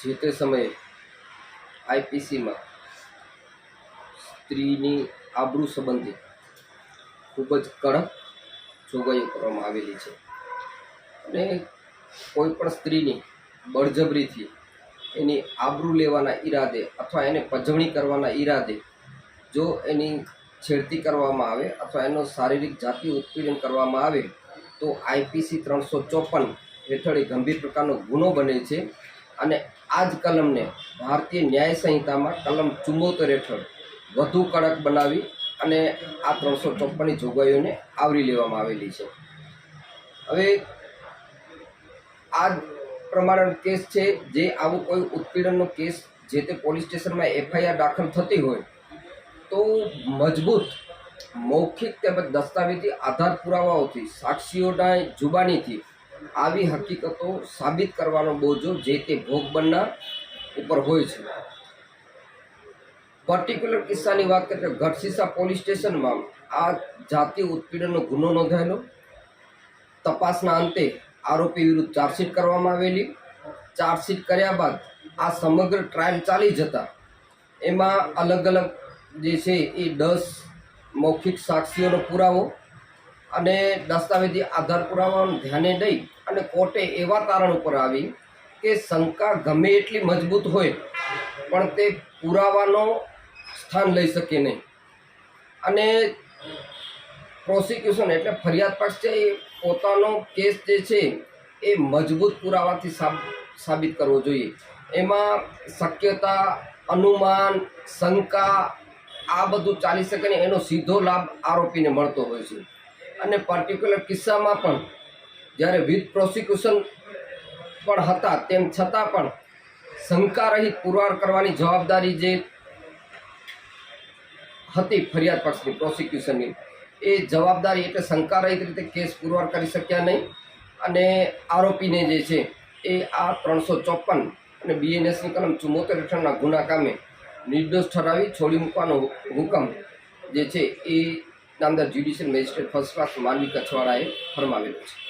જે તે સમયે આઈપીસીમાં સ્ત્રીની આબરૂ સંબંધી ખૂબ જ કડક જોગવાઈઓ કરવામાં આવેલી છે અને કોઈ પણ સ્ત્રીની બળજબરીથી એની આબરૂ લેવાના ઈરાદે અથવા એને પજવણી કરવાના ઈરાદે જો એની છેડતી કરવામાં આવે અથવા એનો શારીરિક જાતિ ઉત્પીડન કરવામાં આવે તો આઈપીસી 354 હેઠળ ગંભીર પ્રકારનો ગુનો બને છે અને આ જ કલમને ભારતીય ન્યાય સંહિતામાં કલમ 74 હેઠળ વધુ કડક બનાવી અને આ 354ની જોગવાઈઓને આવરી લેવામાં આવેલી છે. હવે આ પ્રમાણે કેસ છે જે આવું કોઈ ઉત્પીડનનો કેસ જે તે પોલીસ સ્ટેશનમાં એફઆઈઆર દાખલ થતી હોય તો મજબૂત મૌખિક તેમજ દસ્તાવેજી આધાર પુરાવાઓથી સાક્ષીઓના જુબાનીથી આવી હકીકતો સાબિત કરવાનો બોજો જે તે ભોગ બનનાર ઉપર હોય છે. પર્ટિક્યુલર કિસ્સાની વાત કરીએ તો ગઢસીસા પોલીસ સ્ટેશનમાં આ જાતિ ઉત્પીડનનો ગુનો નોંધાયેલો. તપાસના અંતે આરોપી વિરુદ્ધ ચાર્જશીટ કરવામાં આવેલી. ચાર્જશીટ કર્યા બાદ આ સમગ્ર ટ્રાયલ ચાલી જતા એમાં અલગ અલગ જે છે એ 10 મૌખિક સાક્ષીઓનો પુરાવો અને દસ્તાવેજી આધાર પુરાવાઓને ધ્યાને લઈ અને કોર્ટે એવા તારણ ઉપર આવી કે શંકા ગમે એટલી મજબૂત હોય પણ તે પુરાવાનો સ્થાન લઈ શકે નહીં અને પ્રોસિક્યુશન એટલે ફરિયાદ પક્ષ છે એ પોતાનો કેસ જે છે એ મજબૂત પુરાવાથી સાબિત કરવો જોઈએ. એમાં શક્યતા, અનુમાન, શંકા આ બધું ચાલી શકે ને એનો સીધો લાભ આરોપીને મળતો હોય છે. અને પર્ટિક્યુલર કિસ્સામાં પણ જ્યારે વિથ પ્રોસિક્યુશન પણ હતા તેમ છતાં પણ શંકા રહિત પુરવાર કરવાની જવાબદારી જે હતી ફરિયાદ પક્ષની પ્રોસિક્યુશનની એ જવાબદારી એટલે શંકા રહિત રીતે કેસ પુરવાર કરી શક્યા નહીં અને આરોપીને જે છે એ આ 354 અને બીએનએસની કલમ 74 હેઠળના ગુના કામે નિર્દોષ ઠરાવી છોડી મૂકવાનો હુકમ જે છે એ નામદાર judicial magistrate first class Mandvi કછવાડાએ ફરમાવેલો છે.